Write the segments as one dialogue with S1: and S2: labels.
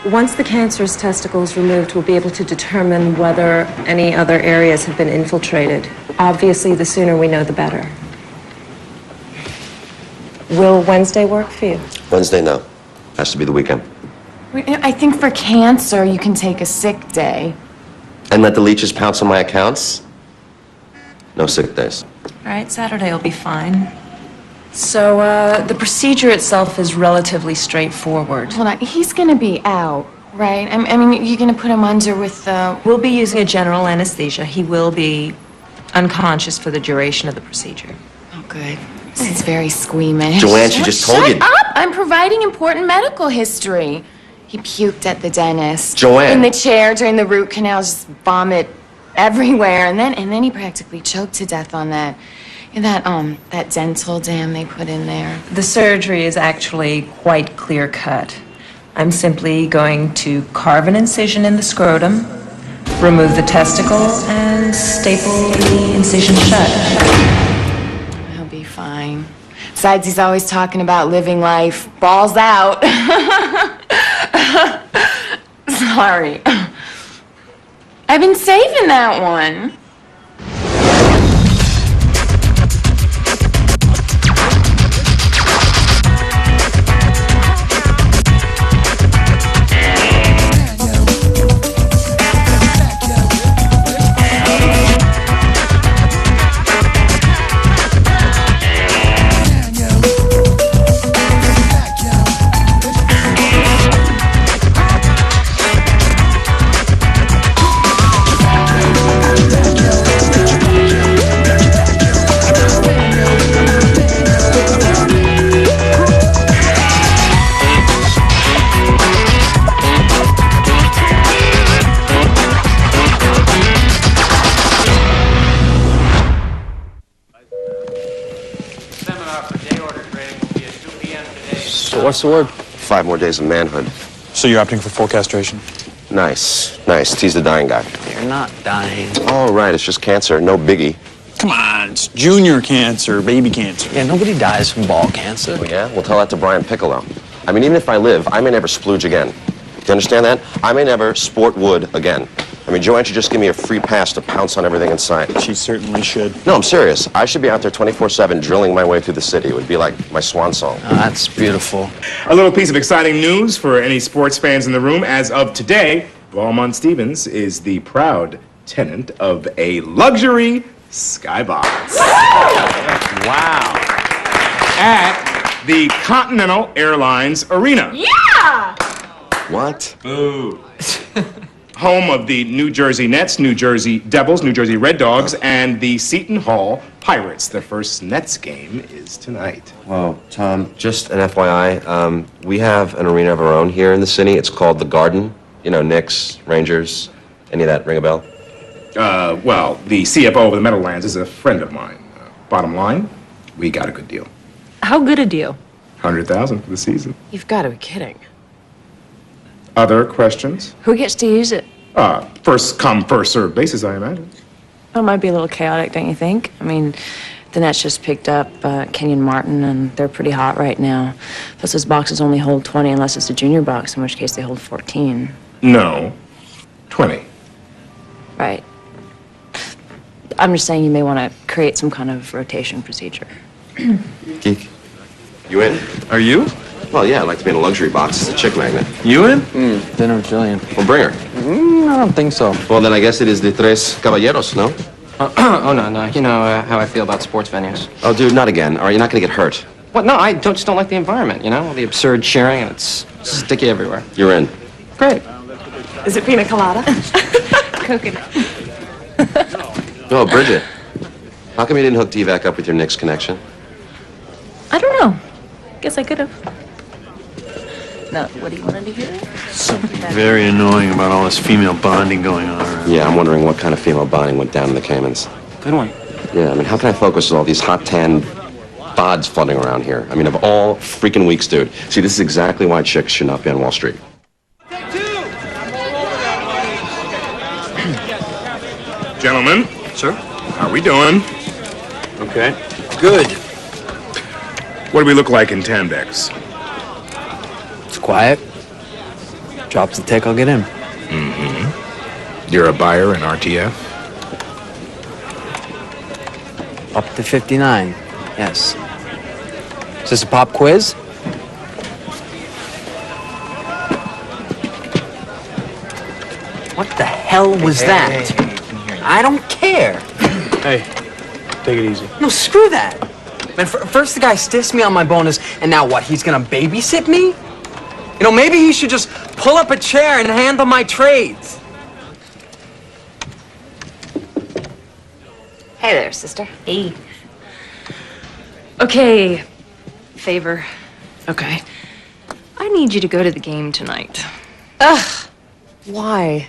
S1: Once the cancerous testicle is removed, we'll be able to determine whether any other areas have been infiltrated. Obviously, the sooner we know, the better. Will Wednesday work for you?
S2: Wednesday, no. Has to be the weekend.
S3: I think for cancer, you can take a sick day.
S2: And let the leeches pounce on my accounts? No sick days.
S1: All right, Saturday will be fine. So, the procedure itself is relatively straightforward.
S3: Hold on, he's gonna be out, right? I mean, you're gonna put him under with
S1: We'll be using a general anesthesia. He will be unconscious for the duration of the procedure.
S3: Oh, good. He's very squeamish.
S2: Joanne, she just told you.
S3: Shut up! I'm providing important medical history. He puked at the dentist.
S2: Joanne.
S3: In the chair during the root canal, just vomit everywhere. And then he practically choked to death on that dental dam they put in there.
S1: The surgery is actually quite clear-cut. I'm simply going to carve an incision in the scrotum, remove the testicle, and staple the incision shut.
S3: He'll be fine. Besides, he's always talking about living life. Balls out. Sorry. I've been saving that one.
S4: What's the word?
S2: 5 more days of manhood.
S4: So you're opting for full castration?
S2: Nice. Tease the dying guy.
S4: You're not dying.
S2: All right, it's just cancer. No biggie.
S4: Come on, it's junior cancer, baby cancer.
S5: Yeah, nobody dies from ball cancer.
S2: Oh, yeah? We'll tell that to Brian Piccolo. I mean, even if I live, I may never splooge again. Do you understand that? I may never sport wood again. I mean, Joanne should just give me a free pass to pounce on everything in sight.
S4: She certainly should.
S2: No, I'm serious. I should be out there 24/7 drilling my way through the city. It would be like my swan song.
S5: Oh, that's beautiful.
S6: A little piece of exciting news for any sports fans in the room. As of today, Valmont Stevens is the proud tenant of a luxury skybox.
S5: Wow.
S6: At the Continental Airlines Arena.
S3: Yeah!
S2: What?
S6: Boo. Home of the New Jersey Nets, New Jersey Devils, New Jersey Red Dogs, and the Seton Hall Pirates. Their first Nets game is tonight.
S2: Well, Tom, just an FYI, we have an arena of our own here in the city. It's called The Garden. You know, Knicks, Rangers, any of that ring a bell?
S6: Well, the CFO of the Meadowlands is a friend of mine. Bottom line, we got a good deal.
S1: How good a deal?
S6: $100,000 for the season.
S1: You've got to be kidding.
S6: Other questions?
S1: Who gets to use it?
S6: First come, first served basis, I imagine.
S1: Well, it might be a little chaotic, don't you think? I mean, the Nets just picked up Kenyon Martin, and they're pretty hot right now. Plus, those boxes only hold 20 unless it's a junior box, in which case they hold 14.
S6: No, 20.
S1: Right. I'm just saying you may want to create some kind of rotation procedure.
S2: Geek, you in?
S4: Are you?
S2: Well, yeah, I'd like to be in a luxury box. It's a chick magnet.
S4: You in?
S5: Dinner with Jillian.
S2: Well, bring her.
S5: I don't think so.
S2: Well, then I guess it is the Tres Caballeros, no?
S7: Oh, no. You know how I feel about sports venues.
S2: Oh, dude, not again. All right, you're not going to get hurt.
S7: What? No, I just don't like the environment, you know? All the absurd cheering, and it's sticky everywhere.
S2: You're in.
S7: Great.
S1: Is it pina colada? Coconut.
S2: Oh, Bridget. How come you didn't hook Divack up with your Knicks connection?
S1: I don't know. Guess I could have. No, what do you want to hear?
S4: Something very annoying about all this female bonding going on around.
S2: Yeah, I'm wondering what kind of female bonding went down in the Caymans.
S7: Good one.
S2: Yeah, I mean, how can I focus with all these hot tan bods flooding around here? I mean, of all freaking weeks, dude. See, this is exactly why chicks should not be on Wall Street.
S6: Gentlemen.
S4: Sir?
S6: How we doing?
S4: Okay. Good.
S6: What do we look like in Tandex?
S5: It's quiet. Drops the tick, I'll get in.
S6: You're a buyer in RTF?
S5: Up to 59, yes. Is this a pop quiz? What the hell was that? I don't care.
S4: Hey, take it easy.
S5: No, screw that. Man, first the guy stiffs me on my bonus, and now what, he's gonna babysit me? You know, maybe he should just pull up a chair and handle my trades.
S3: Hey there, sister.
S1: Hey. Okay, favor.
S3: Okay.
S1: I need you to go to the game tonight.
S3: Ugh. Why?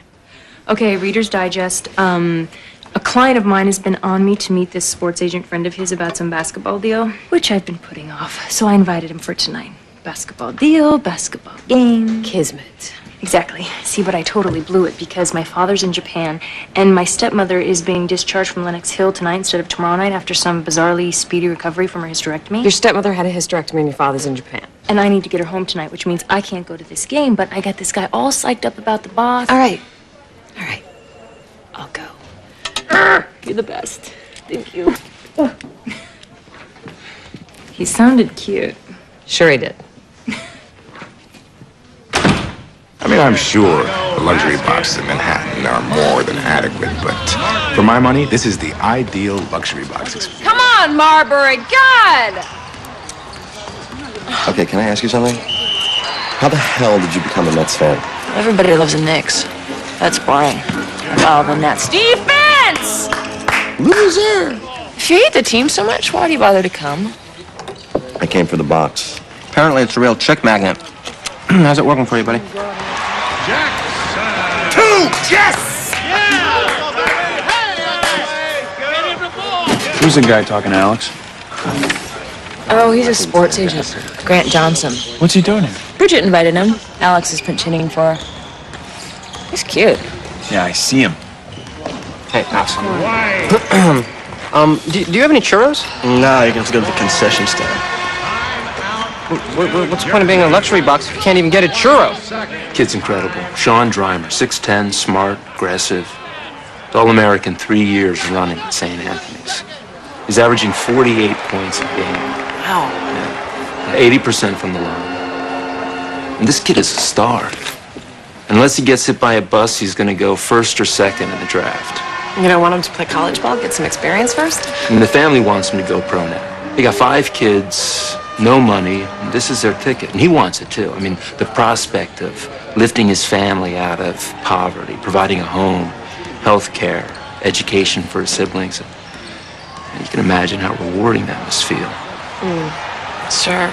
S1: Okay, Reader's Digest. A client of mine has been on me to meet this sports agent friend of his about some basketball deal, which I've been putting off. So I invited him for tonight. Basketball deal, basketball game.
S3: Kismet.
S1: Exactly. See, but I totally blew it because my father's in Japan and my stepmother is being discharged from Lenox Hill tonight instead of tomorrow night after some bizarrely speedy recovery from her hysterectomy.
S3: Your stepmother had a hysterectomy and your father's in Japan.
S1: And I need to get her home tonight, which means I can't go to this game, but I got this guy all psyched up about the boss.
S3: All right.
S1: I'll go. You're the best. Thank you. He sounded cute.
S3: Sure he did.
S6: I mean, I'm sure the luxury boxes in Manhattan are more than adequate, but for my money, this is the ideal luxury box experience.
S3: Come on, Marbury, God!
S2: Okay, can I ask you something? How the hell did you become a Mets fan?
S8: Everybody loves the Knicks. That's boring. Oh, the Nets.
S3: Defense!
S2: Loser!
S8: If you hate the team so much, why do you bother to come?
S2: I came for the box.
S7: Apparently it's a real chick magnet. How's it working for you, buddy?
S4: Who's the guy talking to Alex?
S8: Oh, he's a sports agent. Grant Johnson.
S4: What's he doing here?
S8: Bridgette invited him. Alex is pinch hitting for her. He's cute.
S4: Yeah, I see him.
S7: Hey, pass. Do you have any churros?
S5: Nah, you're gonna have to go to the concession stand.
S7: What's the point of being in a luxury box if you can't even get a churro?
S4: Kid's incredible. Sean Dreimer, 6'10", smart, aggressive. All-American 3 years running at St. Anthony's. He's averaging 48 points a game.
S8: Wow.
S4: Yeah. 80% from the line. And this kid is a star. Unless he gets hit by a bus, he's going to go first or second in the draft.
S8: You don't want him to play college ball, get some experience first?
S4: I mean, the family wants him to go pro now. They got 5 kids, no money, and this is their ticket. And he wants it too. I mean, the prospect of lifting his family out of poverty, providing a home, health care, education for his siblings. And you can imagine how rewarding that must feel.
S8: Sure.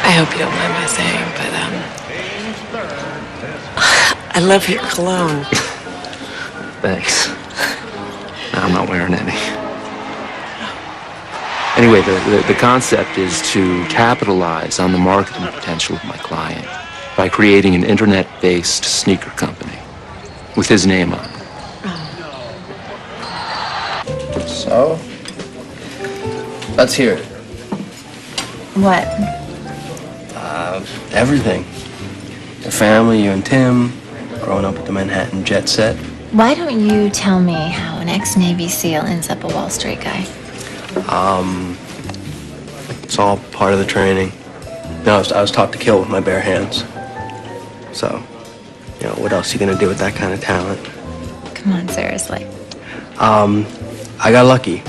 S8: I hope you don't mind my saying, but, I love your cologne.
S4: Thanks. No, I'm not wearing any. Anyway, the concept is to capitalize on the marketing potential of my client by creating an internet-based sneaker company with his name on it.
S5: So, let's hear it.
S1: What?
S5: Everything. Your family, you and Tim, growing up with the Manhattan jet set.
S9: Why don't you tell me how an ex-Navy SEAL ends up a Wall Street guy?
S5: It's all part of the training. You know, I was taught to kill with my bare hands. So, you know, what else are you gonna do with that kind of talent?
S9: Come on, seriously.
S5: I got lucky.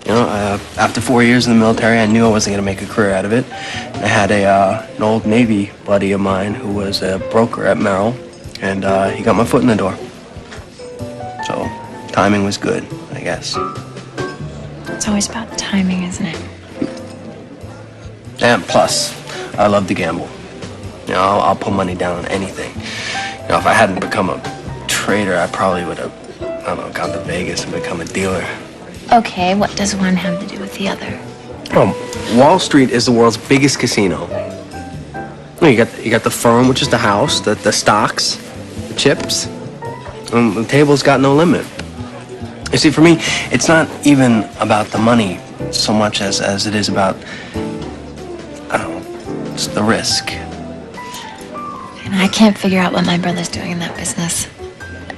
S5: You know, after 4 years in the military, I knew I wasn't gonna make a career out of it. I had an old Navy buddy of mine who was a broker at Merrill, and he got my foot in the door. So, timing was good, I guess.
S9: It's always about the timing, isn't it?
S5: And plus, I love to gamble. You know, I'll put money down on anything. You know, if I hadn't become a trader, I probably would have, I don't know, gone to Vegas and become a dealer.
S9: Okay, what does one have to do with the other?
S5: Wall Street is the world's biggest casino. You got the firm, which is the house, the stocks, the chips. The table's got no limit. You see, for me, it's not even about the money so much as it is about, I don't know, It's the risk.
S9: And I can't figure out what my brother's doing in that business.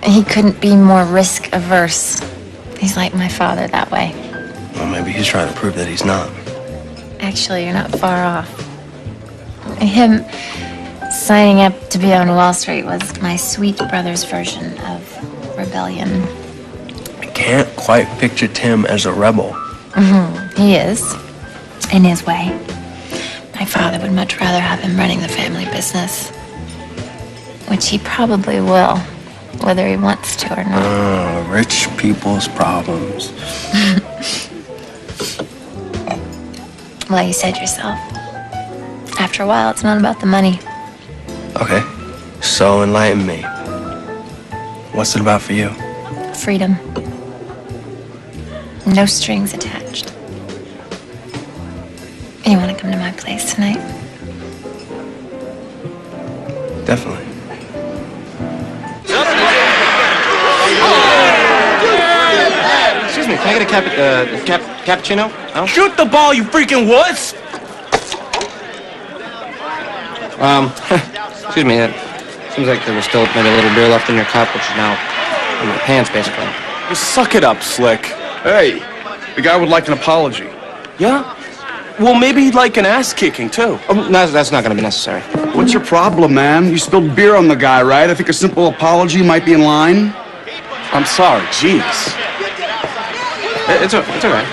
S9: He couldn't be more risk averse. He's like my father that way.
S5: Well, maybe he's trying to prove that he's not.
S9: Actually, you're not far off. Him signing up to be on Wall Street was my sweet brother's version of rebellion.
S5: I can't quite picture Tim as a rebel.
S9: He is, in his way. My father would much rather have him running the family business, which he probably will, whether he wants to or not.
S5: Rich people's problems.
S9: Well, you said yourself. After a while, it's not about the money.
S5: Okay, so enlighten me. What's it about for you?
S9: Freedom. No strings attached. You want to come to my place tonight?
S5: Definitely.
S7: Excuse me, can I get a cappuccino? Oh?
S5: Shoot the ball, you freaking wuss!
S7: Excuse me, it seems like there was still maybe a little beer left in your cup, which is now in your pants, basically.
S10: Well, suck it up, Slick. Hey, the guy would like an apology.
S5: Yeah? Well, maybe he'd like an ass kicking, too.
S7: Oh, no, that's not going to be necessary.
S10: What's your problem, man? You spilled beer on the guy, right? I think a simple apology might be in line.
S5: I'm sorry, jeez.
S7: It's all right.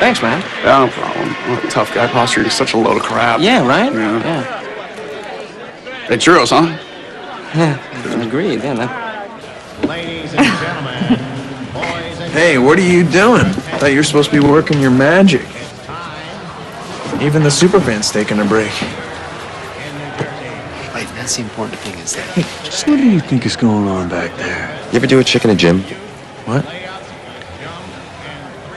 S7: Thanks, man.
S10: Yeah, no problem. Oh, tough guy posturing is such a load of crap.
S7: Yeah, right?
S10: Yeah. Hey, churros, huh?
S7: Yeah, agreed. Yeah,
S11: Ladies and gentlemen, boys and
S12: Hey, what are you doing? I thought you were supposed to be working your magic. Even the superfan's taking a break.
S4: Wait, that's the important thing is that.
S12: Hey, just what do you think is going on back there?
S2: You ever do a chick in a gym?
S12: What?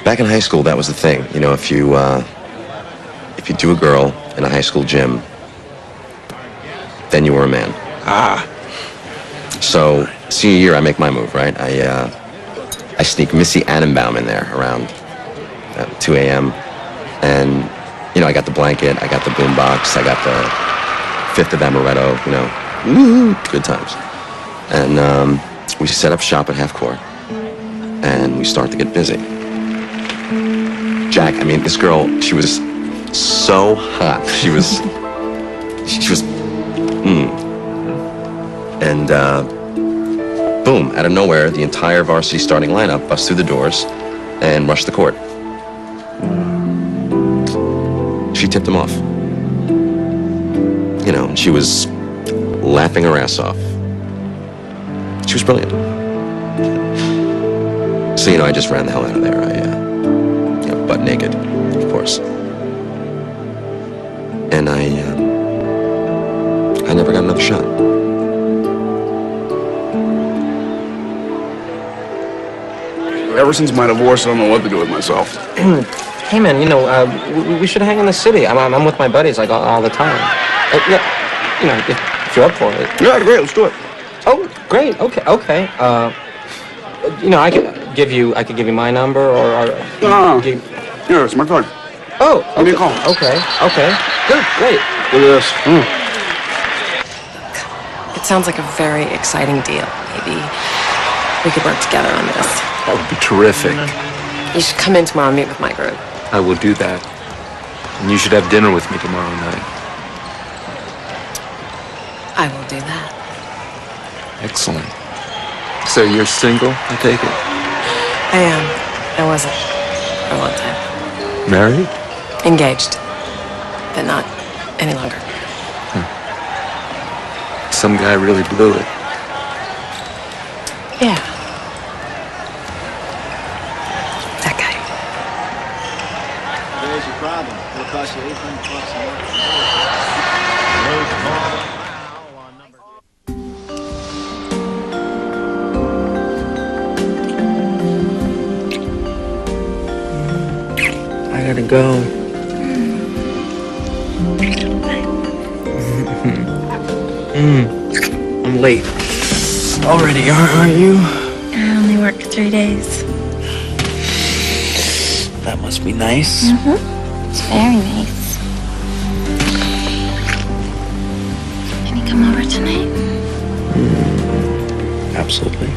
S2: Back in high school, that was the thing. You know, if you do a girl in a high school gym, then you were a man.
S12: Ah.
S2: So, senior year, I make my move, right? I sneak Missy Annenbaum in there around 2 a.m. And, you know, I got the blanket, I got the boombox, I got the fifth of amaretto, you know. Woo, good times. And we set up shop at half court, and we start to get busy. Jack, I mean, this girl, she was so hot. She was, And, boom, out of nowhere, the entire varsity starting lineup busts through the doors and rushed the court. She tipped him off. You know, she was laughing her ass off. She was brilliant. So, you know, I just ran the hell out of there. You know, butt naked, of course. And I never got another shot.
S10: Ever since my divorce, I don't know what to do with myself.
S7: Hey, man, you know, we should hang in the city. I'm with my buddies, like, all the time. Yeah, you know, if you're up for it.
S10: Yeah, great, let's do it.
S7: Oh, great, okay. You know, I could give you my number, or
S10: No. Here, it's my card.
S7: Oh, okay.
S10: Give me a call.
S7: Okay, good, great.
S10: Look at this.
S8: It sounds like a very exciting deal. Maybe we could work together on this.
S4: That would be terrific.
S8: You should come in tomorrow and meet with my group.
S4: I will do that. And you should have dinner with me tomorrow night.
S8: I will do that.
S4: Excellent. So you're single, I take it?
S8: I am. I wasn't for a long time.
S4: Married?
S8: Engaged, but not any longer.
S4: Some guy really blew it.
S8: Yeah. That guy.
S11: there's your problem. It'll cost you $800 a month.
S12: I gotta go. I'm late. Already, aren't you?
S9: I only work 3 days.
S12: That must be nice.
S9: It's very nice. Can you come over tonight?
S5: Absolutely.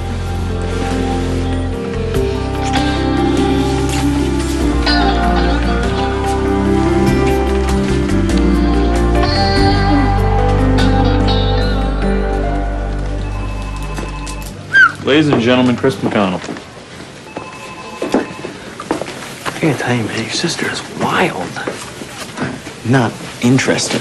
S12: Ladies and gentlemen, Chris McConnell.
S5: I gotta tell you, man, your sister is wild. Not interested.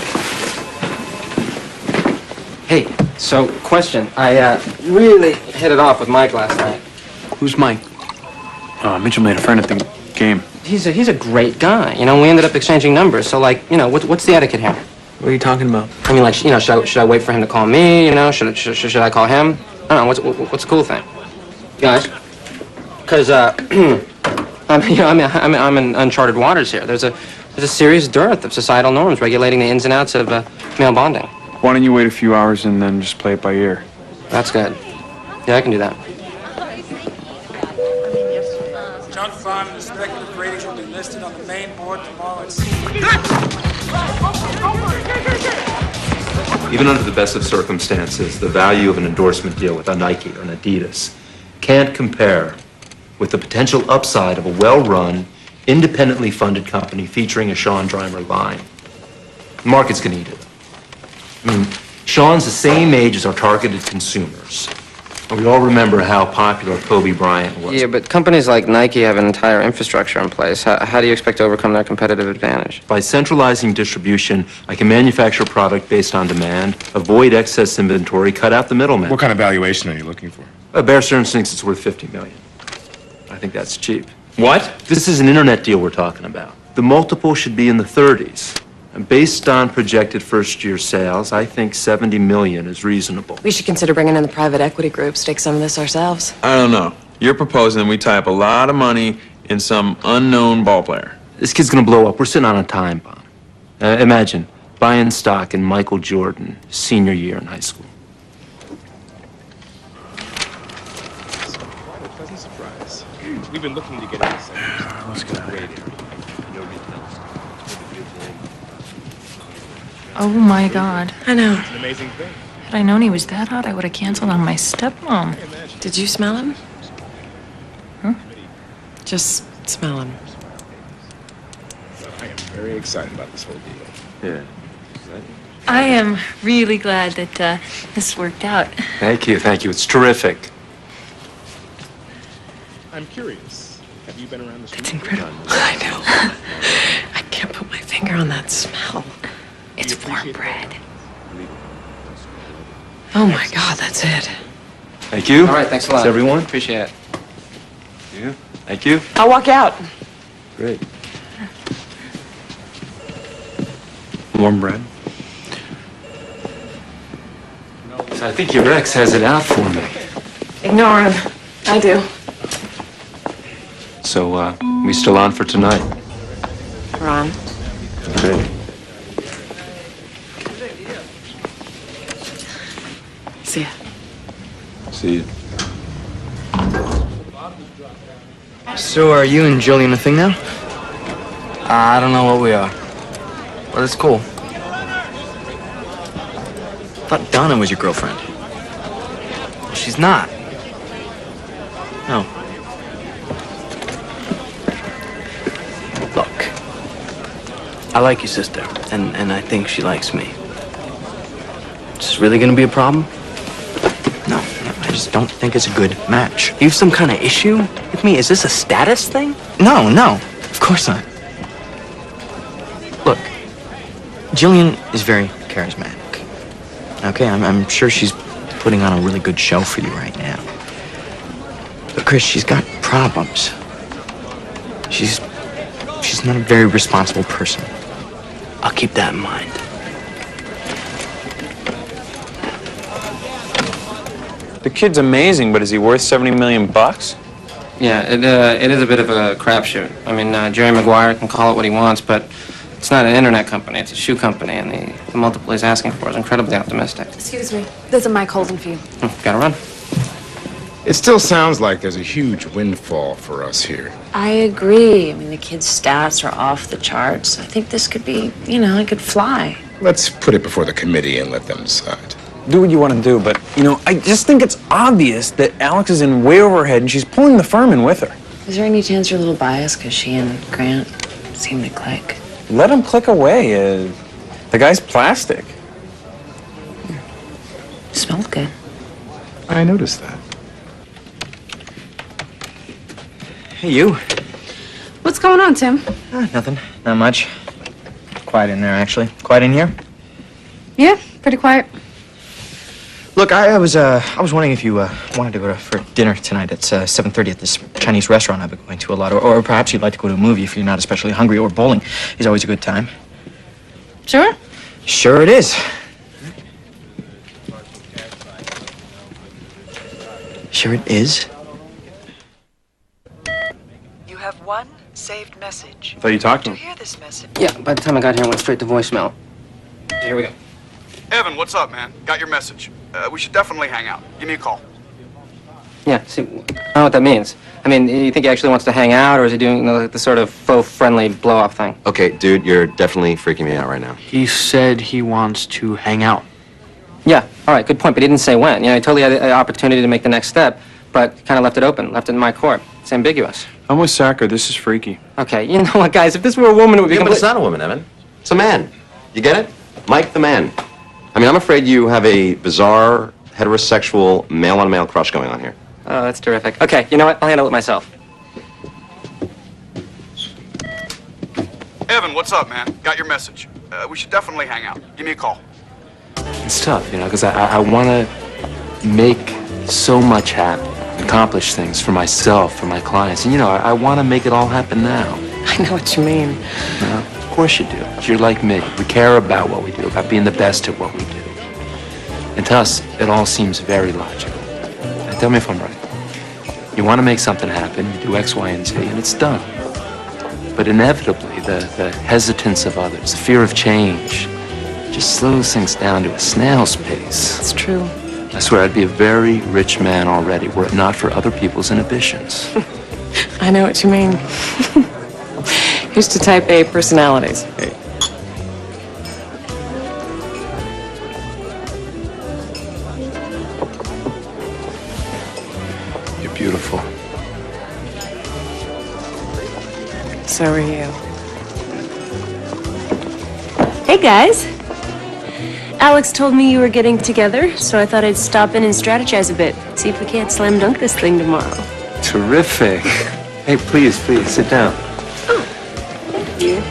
S7: Hey, so, question. I really hit it off with Mike last night.
S5: Who's Mike?
S12: Mitchell made a friend at the game.
S7: He's a great guy. You know, we ended up exchanging numbers. So, like, you know, what's the etiquette here?
S5: What are you talking about?
S7: I mean, like, you know, should I wait for him to call me? You know, should I call him? I don't know. What's the cool thing, guys? Because I'm in uncharted waters here. There's a serious dearth of societal norms regulating the ins and outs of male bonding.
S12: Why don't you wait a few hours and then just play it by ear?
S7: That's good. Yeah, I can do that.
S13: Junk fund and speculative ratings will be listed on the main board tomorrow at
S4: Even under the best of circumstances, the value of an endorsement deal with a Nike or an Adidas can't compare with the potential upside of a well-run, independently funded company featuring a Sean Dreimer line. The market's gonna eat it. I mean, Sean's the same age as our targeted consumers. And we all remember how popular Kobe Bryant was.
S7: Yeah, but companies like Nike have an entire infrastructure in place. How do you expect to overcome their competitive advantage?
S4: By centralizing distribution, I can manufacture product based on demand, avoid excess inventory, cut out the middleman.
S6: What kind of valuation are you looking for?
S4: Bear Stearns thinks it's worth $50 million. I think that's cheap.
S12: What?
S4: This is an internet deal we're talking about. The multiple should be in the 30s. And based on projected first-year sales, I think $70 million is reasonable.
S8: We should consider bringing in the private equity groups, take some of this ourselves.
S12: I don't know. You're proposing we tie up a lot of money in some unknown ball player.
S4: This kid's gonna blow up. We're sitting on a time bomb. Imagine buying stock in Michael Jordan, senior year in high school.
S6: A pleasant surprise. We've been looking to get into this.
S12: Let's go.
S14: Oh my God.
S8: I know.
S6: It's an amazing thing.
S14: Had I known he was that hot, I would have canceled on my stepmom.
S8: Did you smell him?
S14: Huh?
S8: Just smell him.
S6: I am very excited about this whole deal.
S4: Yeah.
S14: I am really glad that this worked out.
S4: Thank you. It's terrific.
S6: I'm curious. Have you been around this?
S8: It's incredible. I know. I can't put my finger on that smell. It's warm bread. Oh my God, that's it.
S4: Thank you.
S7: All right, thanks a lot.
S4: Thanks, everyone.
S7: Appreciate it.
S4: Thank you.
S8: I'll walk out.
S4: Great.
S5: Warm bread.
S4: So I think your ex has it out for me.
S8: Ignore him. I do.
S4: So, we still on for tonight?
S8: Ron.
S4: Good.
S8: See ya.
S4: See you.
S5: So are you and Jillian a thing now? I don't know what we are. But it's cool. I thought Donna was your girlfriend. Well, she's not. No. Look. I like your sister, and I think she likes me. Is this really gonna be a problem? No, I just don't think it's a good match. You have some kind of issue with me? Is this a status thing? No, of course not. Look, Jillian is very charismatic. Okay, I'm sure she's putting on a really good show for you right now. But Chris, she's got problems. She's not a very responsible person. I'll keep that in mind.
S12: The kid's amazing, but is he worth $70 million?
S7: Yeah, it is a bit of a crapshoot. I mean, Jerry Maguire can call it what he wants, but it's not an internet company, it's a shoe company, and the multiple he's asking for is incredibly optimistic.
S8: Excuse me. There's a mic holding for you.
S7: Gotta run.
S6: It still sounds like there's a huge windfall for us here.
S8: I agree. I mean, the kids' stats are off the charts. I think this could be, it could fly.
S6: Let's put it before the committee and let them decide.
S12: Do what you want to do, but, I just think it's obvious that Alex is in way over her head and she's pulling the firm in with her.
S8: Is there any chance you're a little biased because she and Grant seem to click?
S12: Let him click away. The guy's plastic.
S8: Smells good.
S6: I noticed that.
S15: Hey, you.
S16: What's going on, Tim?
S15: Nothing. Not much. Quiet in there, actually. Quiet in here?
S16: Yeah, pretty quiet.
S15: Look, I was wondering if you wanted to go for dinner tonight at 7:30 at this Chinese restaurant I've been going to a lot, or perhaps you'd like to go to a movie if you're not especially hungry, or bowling is always a good time.
S16: Sure?
S15: Sure it is. Sure it is.
S17: You have one saved message.
S12: I thought you talked to him.
S17: To hear this message.
S7: Yeah, by the time I got here, I went straight to voicemail. Here we go.
S10: Evan, what's up, man? Got your message. We should definitely hang out. Give me a call.
S7: Yeah, see, I don't know what that means. I mean, you think he actually wants to hang out, or is he doing the sort of faux friendly blow-off thing?
S2: Okay, dude, you're definitely freaking me out right now.
S5: He said he wants to hang out.
S7: Yeah, all right, good point, but he didn't say when. He totally had the opportunity to make the next step, but kind of left it open, left it in my court. It's ambiguous.
S12: I'm with Sacker. This is freaky.
S7: Okay, you know what, guys? If this were a woman, it would be
S2: Yeah, but it's not a woman, Evan. It's a man. You get it? Mike the man. I mean, I'm afraid you have a bizarre, heterosexual, male-on-male crush going on here.
S7: Oh, that's terrific. Okay, you know what? I'll handle it myself.
S10: Evan, what's up, man? Got your message. We should definitely hang out. Give me a call.
S4: It's tough, because I want to make so much happen, accomplish things for myself, for my clients. And, I want to make it all happen now.
S8: I know what you mean.
S4: Of course you do. You're like me. We care about what we do, about being the best at what we do. And to us, it all seems very logical. Now, tell me if I'm right. You want to make something happen, you do X, Y, and Z, and it's done. But inevitably, the hesitance of others, the fear of change, just slows things down to a snail's pace.
S8: It's true.
S4: I swear I'd be a very rich man already were it not for other people's inhibitions.
S8: I know what you mean. Here's to type A personalities.
S4: Hey. You're beautiful.
S8: So are you.
S14: Hey, guys. Alex told me you were getting together, so I thought I'd stop in and strategize a bit. See if we can't slam dunk this thing tomorrow.
S4: Terrific. Hey, please, sit down.
S14: Thank you.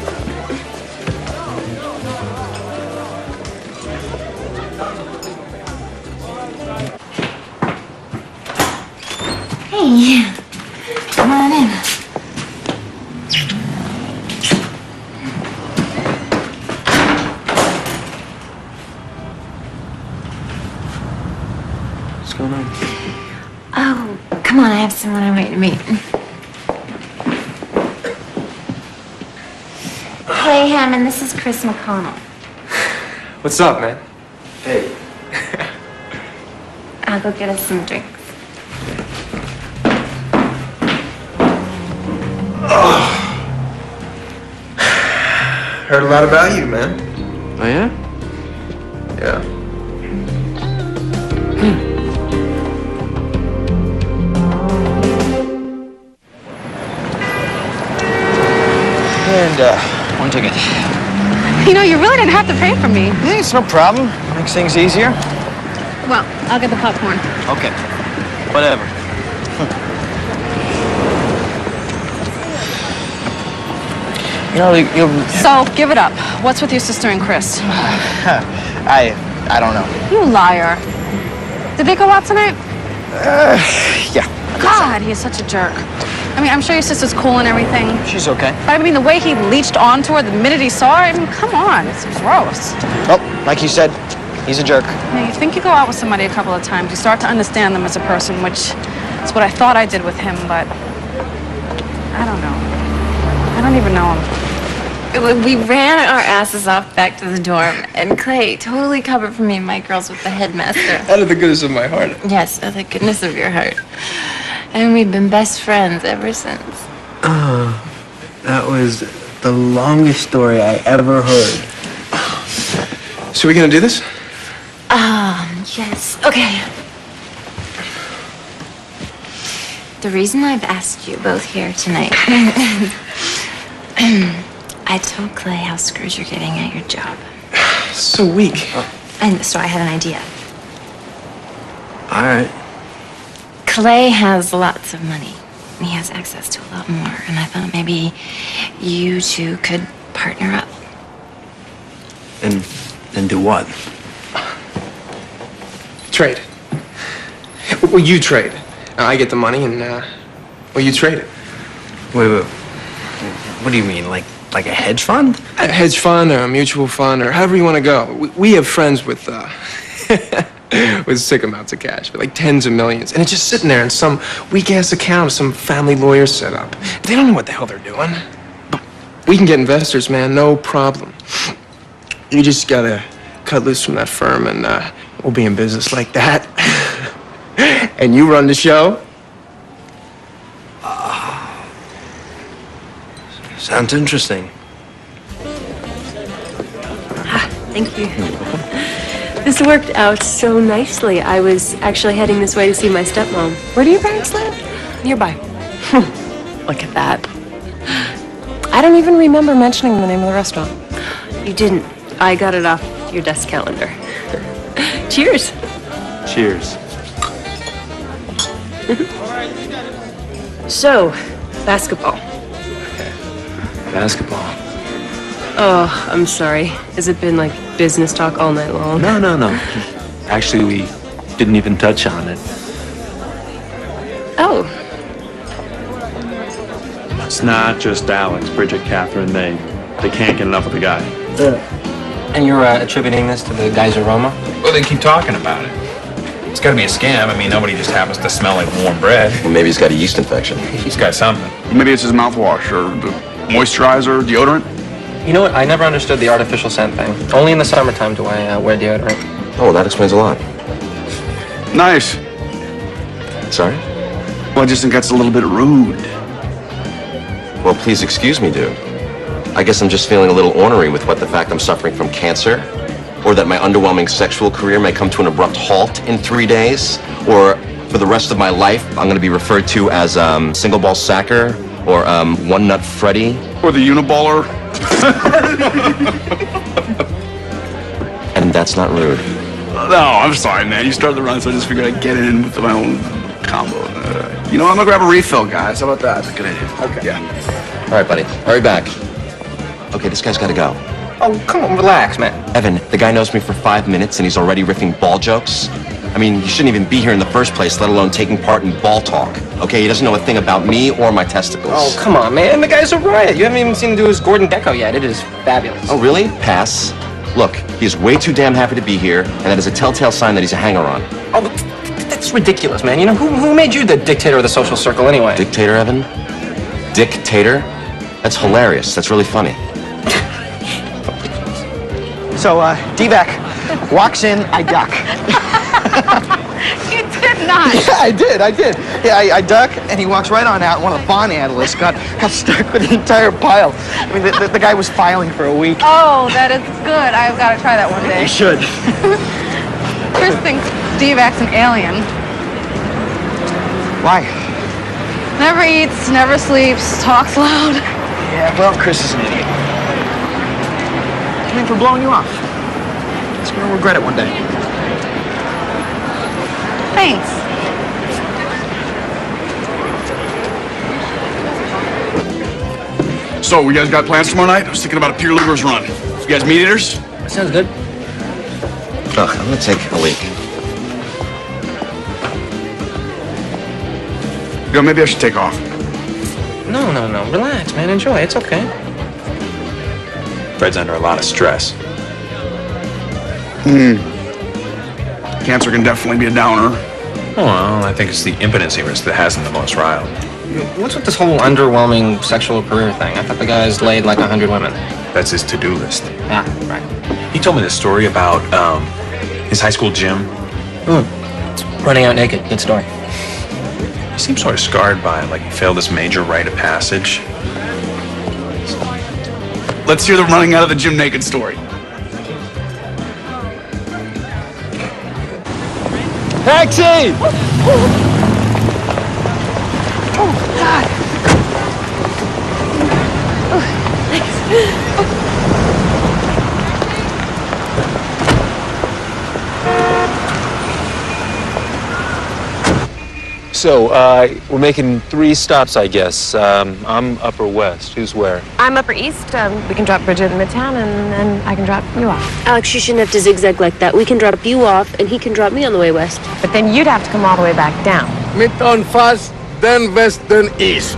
S9: Hey, come on in.
S4: What's going on?
S9: Oh, come on, I have someone I'm waiting to meet. Hey, Hammond, this is Chris McConnell.
S7: What's up, man?
S4: Hey.
S9: I'll go get us some drinks.
S12: Heard a lot about you, man.
S4: Oh, yeah?
S12: Yeah.
S15: And, one ticket.
S16: You really didn't have to pay for me.
S15: Hey, it's no problem. Makes things easier.
S16: Well, I'll get the popcorn.
S15: Okay. Whatever. You
S16: So, give it up. What's with your sister and Chris?
S15: I don't know.
S16: You liar. Did they go out tonight?
S15: Yeah.
S16: God, he is such a jerk. I mean, I'm sure your sister's cool and everything.
S15: She's okay.
S16: But I mean, the way he leached onto her the minute he saw her, I mean, come on, it's gross.
S15: Oh, like you said, he's a jerk.
S16: You think you go out with somebody a couple of times, you start to understand them as a person, which is what I thought I did with him, but I don't know. I don't even know him.
S9: We ran our asses off back to the dorm, and Clay totally covered for me and my girls with the headmaster.
S7: Out of the goodness of my heart.
S9: Yes, out of the goodness of your heart. And we've been best friends ever since.
S5: That was the longest story I ever heard.
S7: So we gonna do this?
S9: Yes. Okay. The reason I've asked you both here tonight, I told Clay how screwed you're getting at your job.
S7: So weak.
S9: And so I had an idea.
S5: All right.
S9: Clay has lots of money. He has access to a lot more, and I thought maybe you two could partner up.
S5: And do what?
S7: Trade. Well, you trade. I get the money, and you trade it.
S5: Wait. What do you mean? Like a hedge fund?
S7: A hedge fund or a mutual fund or however you want to go. We have friends with with sick amounts of cash, but like tens of millions, and it's just sitting there in some weak-ass account some family lawyer set up. They don't know what the hell they're doing. But we can get investors, man, no problem. You just gotta cut loose from that firm, and we'll be in business like that. And you run the show.
S5: Sounds interesting.
S14: Thank you. This worked out so nicely. I was actually heading this way to see my stepmom. Where do your parents live? Nearby. Look at that. I don't even remember mentioning the name of the restaurant. You didn't. I got it off your desk calendar. Cheers.
S4: Cheers.
S14: So, basketball.
S4: Basketball.
S14: Oh, I'm sorry. Has it been like business talk all night long?
S4: No. Actually, we didn't even touch on it.
S14: Oh.
S18: It's not just Alex, Bridget, Catherine. They can't get enough of the guy.
S7: And you're attributing this to the guy's aroma?
S19: Well, they keep talking about it. It's got to be a scam. I mean, nobody just happens to smell like warm bread.
S2: Well, maybe he's got a yeast infection.
S19: He's got something.
S10: Maybe it's his mouthwash or the moisturizer, deodorant.
S7: You know what? I never understood the artificial scent thing. Only in the summertime do I wear deodorant.
S2: Oh, that explains a lot.
S10: Nice.
S2: Sorry?
S10: Well, I just think that's a little bit rude.
S2: Well, please excuse me, dude. I guess I'm just feeling a little ornery with what the fact I'm suffering from cancer, or that my underwhelming sexual career may come to an abrupt halt in 3 days, or for the rest of my life, I'm going to be referred to as Single Ball Sacker, or One Nut Freddy.
S10: Or the Uniballer.
S2: And that's not rude.
S10: No, I'm sorry, man. You started the run, so I just figured I'd get it in with my own combo. You know, I'm going to grab a refill, guys. How about that? That's a good idea. Okay. Yeah.
S2: All right, buddy. Hurry back. Okay, this guy's got to go.
S7: Oh, come on, relax, man.
S2: Evan, the guy knows me for 5 minutes and he's already riffing ball jokes. I mean, he shouldn't even be here in the first place, let alone taking part in ball talk. Okay, he doesn't know a thing about me or my testicles.
S7: Oh, come on, man. The guy's a riot. You haven't even seen him do his Gordon Gekko yet. It is fabulous.
S2: Oh, really? Pass. Look, he's way too damn happy to be here, and that is a telltale sign that he's a hanger-on.
S7: Oh, but that's ridiculous, man. You know, who made you the dictator of the social circle anyway?
S2: Dictator, Evan? Dictator? That's hilarious. That's really funny.
S15: So, Divack walks in, I duck.
S3: You did not.
S15: Yeah, I did. Yeah, I duck, and he walks right on out. One of the bond analysts got stuck with the entire pile. I mean, the guy was filing for a week.
S16: Oh, that is good. I've got to try that one day.
S15: You should.
S16: Chris thinks Divack's an alien.
S15: Why?
S16: Never eats, never sleeps, talks loud.
S15: Yeah, well, Chris is an idiot. I mean, for blowing you off. He's gonna regret it one day.
S16: Thanks.
S10: So, we guys got plans tomorrow night? I was thinking about a Peter Luger's run. You guys meat eaters?
S7: That sounds good.
S2: Ugh, I'm gonna take a leak.
S10: You know, maybe I should take off.
S7: No. Relax, man. Enjoy. It's okay.
S19: Fred's under a lot of stress.
S10: Cancer can definitely be a downer.
S19: Well, I think it's the impotency risk that has him the most riled.
S7: What's with this whole underwhelming sexual career thing? I thought the guy's laid like 100 women.
S12: That's his to-do list.
S7: Ah, right.
S12: He told me this story about his high school gym.
S7: Running out naked. Good story.
S12: He seems sort of scarred by it, like he failed this major rite of passage.
S10: Let's hear the running out of the gym naked story.
S11: Taxi!
S14: Oh, God. Oh, thanks.
S20: So, we're making 3 stops, I guess. I'm Upper West. Who's where?
S14: I'm Upper East. We can drop Bridget in Midtown, and then I can drop you off.
S21: Alex, you shouldn't have to zigzag like that. We can drop you off, and he can drop me on the way west.
S14: But then you'd have to come all the way back down.
S11: Midtown first, then west, then east.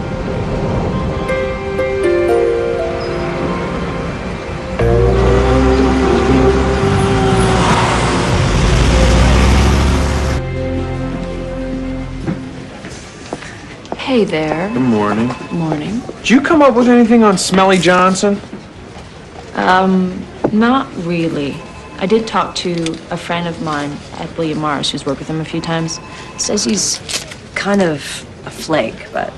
S8: Hey there.
S12: Good morning.
S8: Morning.
S12: Did you come up with anything on Smelly Johnson?
S8: Not really. I did talk to a friend of mine at William Morris who's worked with him a few times. Says he's kind of a flake, but...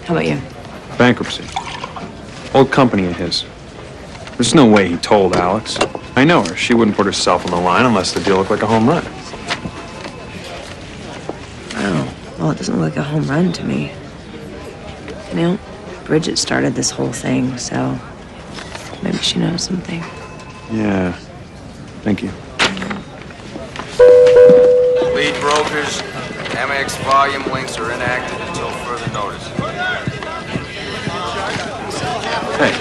S8: How about you?
S12: Bankruptcy. Old company of his. There's no way he told Alex. I know her. She wouldn't put herself on the line unless the deal looked like a home run.
S8: Oh, well, it doesn't look like a home run to me. You know, Bridget started this whole thing, so maybe she knows something.
S12: Yeah. Thank you.
S22: Lead brokers, MX volume links are inactive until further notice.
S12: Hey.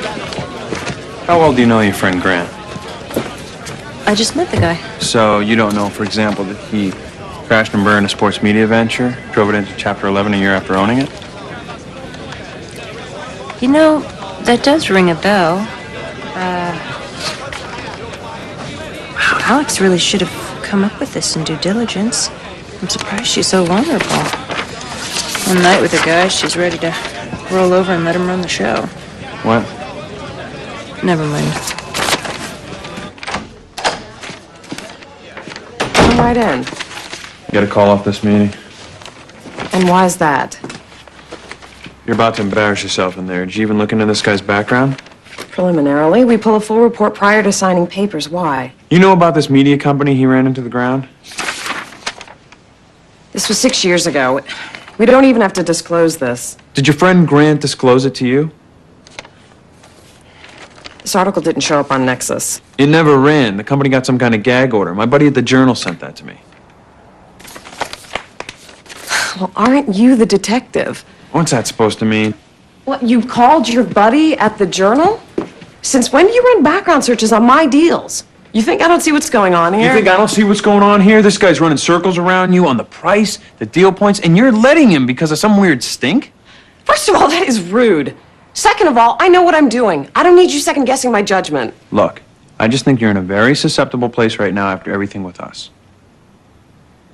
S12: How well do you know your friend Grant?
S8: I just met the guy.
S12: So you don't know, for example, that he crashed and burned a sports media venture, drove it into Chapter 11 a year after owning it?
S8: You know, that does ring a bell. Wow, Alex really should have come up with this in due diligence. I'm surprised she's so vulnerable. One night with a guy, she's ready to roll over and let him run the show.
S12: What?
S8: Never mind.
S14: Come right in.
S12: You gotta call off this meeting.
S14: And why is that?
S12: You're about to embarrass yourself in there. Did you even look into this guy's background?
S14: Preliminarily, we pull a full report prior to signing papers. Why?
S12: You know about this media company he ran into the ground?
S14: This was 6 years ago. We don't even have to disclose this.
S12: Did your friend Grant disclose it to you?
S14: This article didn't show up on Nexus.
S12: It never ran. The company got some kind of gag order. My buddy at the Journal sent that to me.
S14: Well, aren't you the detective?
S12: What's that supposed to mean?
S14: What, you called your buddy at the Journal? Since when do you run background searches on my deals? You think I don't see what's going on here?
S12: You think I don't see what's going on here? This guy's running circles around you on the price, the deal points, and you're letting him because of some weird stink?
S14: First of all, that is rude. Second of all, I know what I'm doing. I don't need you second-guessing my judgment.
S12: Look, I just think you're in a very susceptible place right now after everything with us.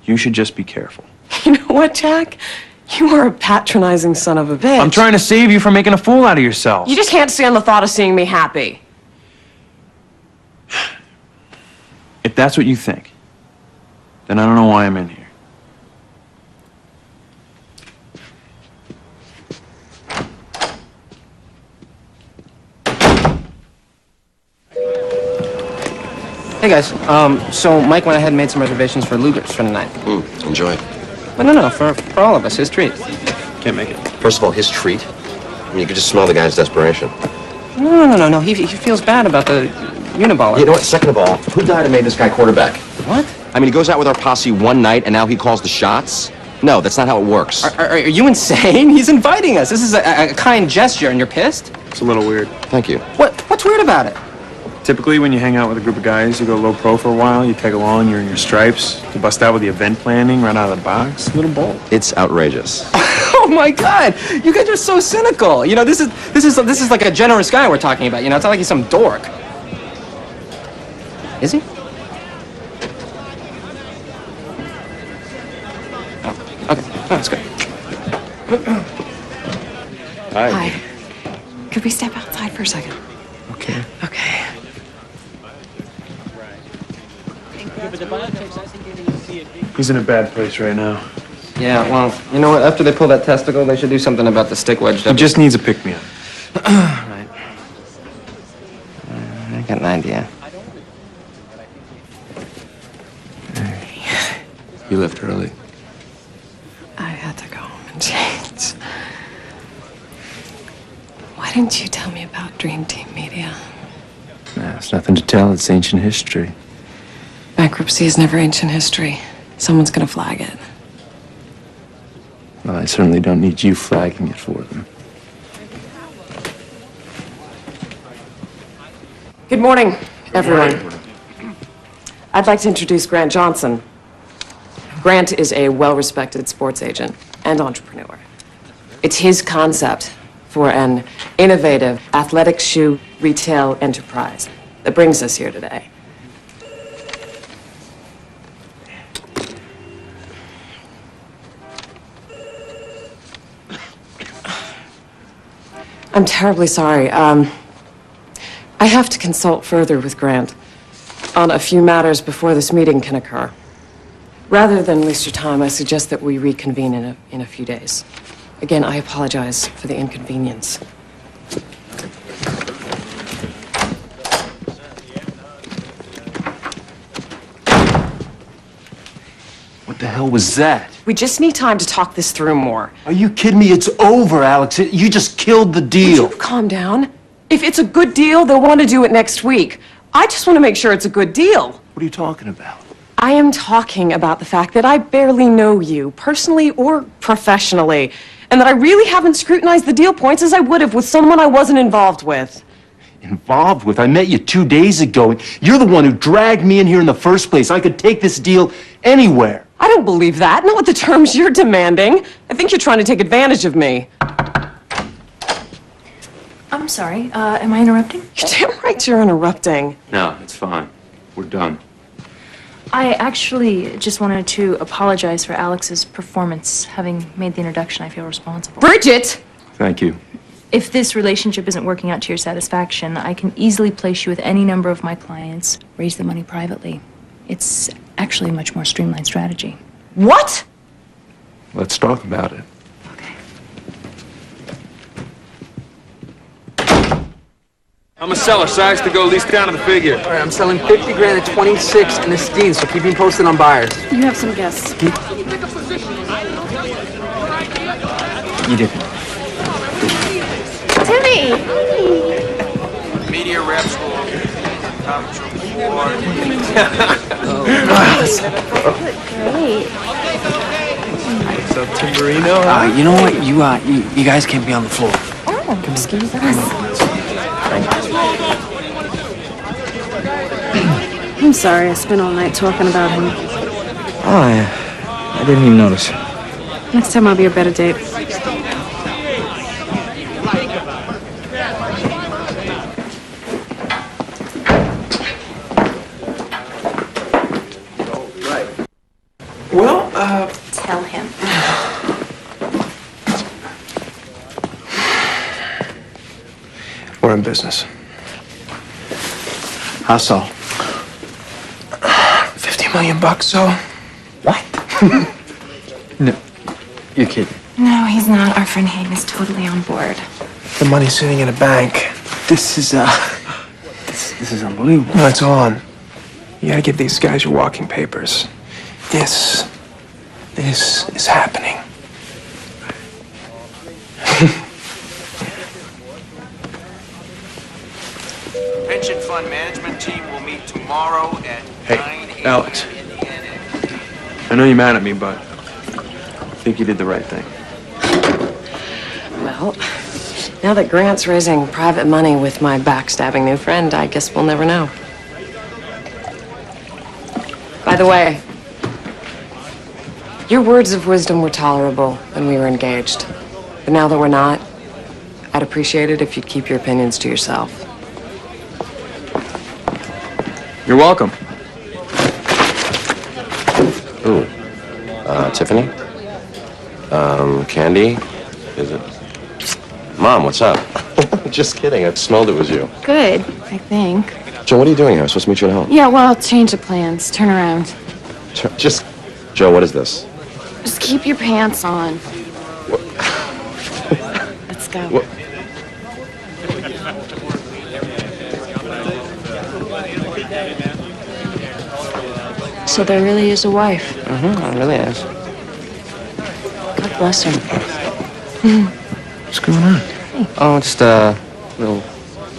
S12: You should just be careful.
S14: You know what, Jack? You are a patronizing son of a bitch.
S12: I'm trying to save you from making a fool out of yourself.
S14: You just can't stand the thought of seeing me happy.
S12: If that's what you think, then I don't know why I'm in here.
S7: Hey guys, so Mike went ahead and made some reservations for Luger's for tonight.
S2: Enjoy.
S7: But no, for all of us, his treat.
S12: Can't make it.
S2: First of all, his treat. I mean, you could just smell the guy's desperation.
S7: No. He feels bad about the Uniballer.
S2: You know what? Second of all, who died and made this guy quarterback?
S7: What?
S2: I mean, he goes out with our posse one night and now he calls the shots? No, that's not how it works.
S7: Are you insane? He's inviting us. This is a kind gesture, and you're pissed?
S12: It's a little weird.
S2: Thank you.
S7: What's weird about it?
S12: Typically, when you hang out with a group of guys, you go low pro for a while, you tag along, you're in your stripes, you bust out with the event planning right out of the box. A little bold.
S2: It's outrageous.
S7: Oh my God! You guys are so cynical. You know, this is like a generous guy we're talking about. You know, it's not like he's some dork. Is he? Oh, okay. Oh, that's good.
S12: Hi.
S14: Hi. Could we step outside for a second?
S5: Okay.
S14: Okay.
S12: He's in a bad place right now.
S7: Yeah, well, you know what? After they pull that testicle, they should do something about the stick wedge.
S12: He just needs a pick-me-up.
S7: Right. I got an idea.
S4: You left early.
S14: I had to go home and change. Why didn't you tell me about Dream Team Media?
S4: Nah, there's nothing to tell. It's ancient history.
S14: Bankruptcy is never ancient history. Someone's gonna flag it.
S4: Well, I certainly don't need you flagging it for them.
S14: Good morning, everyone. I'd like to introduce Grant Johnson. Grant is a well-respected sports agent and entrepreneur. It's his concept for an innovative athletic shoe retail enterprise that brings us here today. I'm terribly sorry. I have to consult further with Grant on a few matters before this meeting can occur. Rather than waste your time, I suggest that we reconvene in a few days. Again, I apologize for the inconvenience.
S4: What the hell was that?
S14: We just need time to talk this through more.
S4: Are you kidding me? It's over, Alex. You just killed the deal.
S14: Would you calm down? If it's a good deal, they'll want to do it next week. I just want to make sure it's a good deal.
S4: What are you talking about?
S14: I am talking about the fact that I barely know you, personally or professionally, and that I really haven't scrutinized the deal points as I would have with someone I wasn't involved with.
S4: Involved with? I met you 2 days ago. You're the one who dragged me in here in the first place. I could take this deal anywhere.
S14: I don't believe that. Not with the terms you're demanding. I think you're trying to take advantage of me.
S8: I'm sorry, am I interrupting?
S14: You're damn right you're interrupting.
S4: No, it's fine. We're done.
S8: I actually just wanted to apologize for Alex's performance. Having made the introduction, I feel responsible.
S14: Bridget!
S4: Thank you.
S8: If this relationship isn't working out to your satisfaction, I can easily place you with any number of my clients, raise the money privately. It's actually a much more streamlined strategy.
S14: What?
S4: Let's talk about it.
S11: I'm a seller, so I have to go at least down to the figure.
S5: All right, I'm selling 50 grand at 26 in the Steen, so keep me posted on buyers.
S16: You have some guests.
S15: You did.
S9: Timmy!
S22: Media reps will conference room 4.
S9: Great.
S5: What's up, Timberino? You know what? You guys can't be on the floor.
S9: Oh, excuse us.
S16: I'm sorry, I spent all night talking about him.
S15: Oh, I didn't even notice.
S16: Next time I'll be a better date.
S5: Well,
S9: Tell him.
S5: we're in business. How so? 50 million bucks, so?
S15: What? No, you're kidding.
S3: No, he's not. Our friend Hayden is totally on board.
S5: The money's sitting in a bank. This is unbelievable. No, it's on. You gotta give these guys your walking papers. This is happening.
S22: Pension fund management team will meet tomorrow at 9 a.m.
S12: Alex. I know you're mad at me, but I think you did the right thing.
S14: Well, now that Grant's raising private money with my backstabbing new friend, I guess we'll never know. By the way, your words of wisdom were tolerable when we were engaged. But now that we're not, I'd appreciate it if you'd keep your opinions to yourself.
S12: You're welcome.
S2: Ooh. Tiffany? Candy? Is it? Mom, what's up? Just kidding. I smelled it was you.
S3: Good, I think.
S2: Joe, what are you doing here? I'm supposed to meet you at home.
S3: Yeah, well, change of plans. Turn around.
S2: Just, Joe, what is this?
S3: Just keep your pants on. Let's go.
S2: What?
S8: So there really is a wife.
S7: It really is.
S8: God bless her.
S7: What's going on? Oh, just a little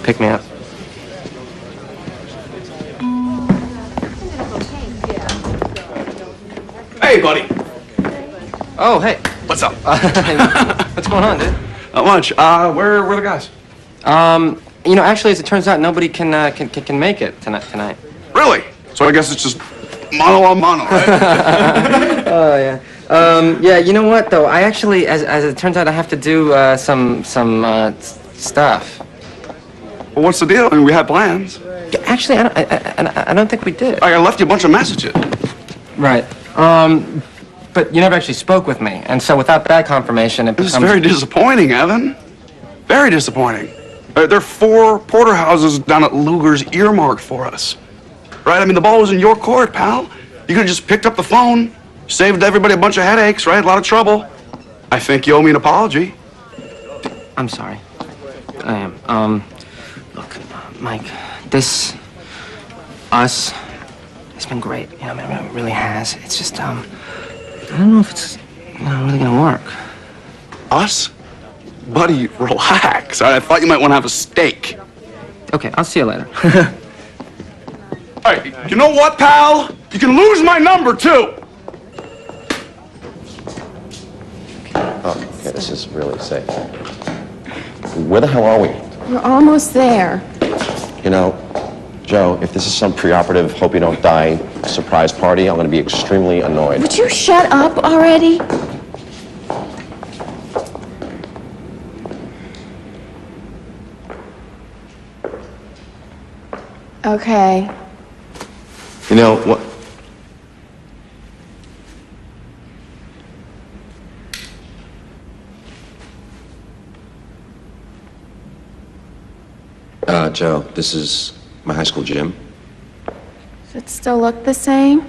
S7: pick-me-up.
S10: Hey, buddy.
S7: Oh, hey.
S10: What's up?
S7: What's going on, dude?
S10: Not much. Where are the guys?
S7: You know, actually, as it turns out, nobody can make it tonight.
S10: Really? So I guess it's just mano a mano, right?
S7: Oh, yeah. Yeah, you know what, though? I actually, as it turns out, I have to do some stuff.
S10: Well, what's the deal? I mean, we had plans.
S7: Actually, I don't think we did.
S10: I left you a bunch of messages.
S7: Right. But you never actually spoke with me, and so without that confirmation, it
S10: This
S7: becomes...
S10: is very disappointing, Evan. Very disappointing. There are 4 porterhouses down at Luger's earmarked for us. Right? I mean, the ball was in your court, pal. You could have just picked up the phone, saved everybody a bunch of headaches, right? A lot of trouble. I think you owe me an apology.
S7: I'm sorry. I am. Look, Mike, us, it's been great. You know, I mean, it really has. It's just, I don't know if it's really gonna work.
S10: Us? Buddy, relax. I thought you might want to have a steak.
S7: Okay, I'll see you later.
S10: All right, you know what, pal? You can lose my number, too.
S2: Oh, okay, this is really safe. Where the hell are we?
S3: We're almost there.
S2: You know, Joe, if this is some preoperative, hope you don't die surprise party, I'm going to be extremely annoyed.
S3: Would you shut up already? Okay.
S2: You know, what? Joe, this is my high school gym.
S3: Does it still look the same?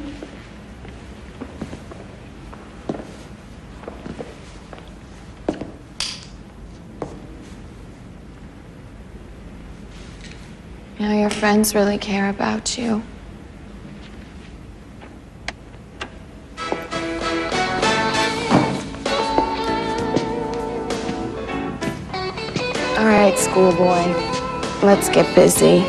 S3: You know, your friends really care about you. All right, schoolboy. Let's get busy.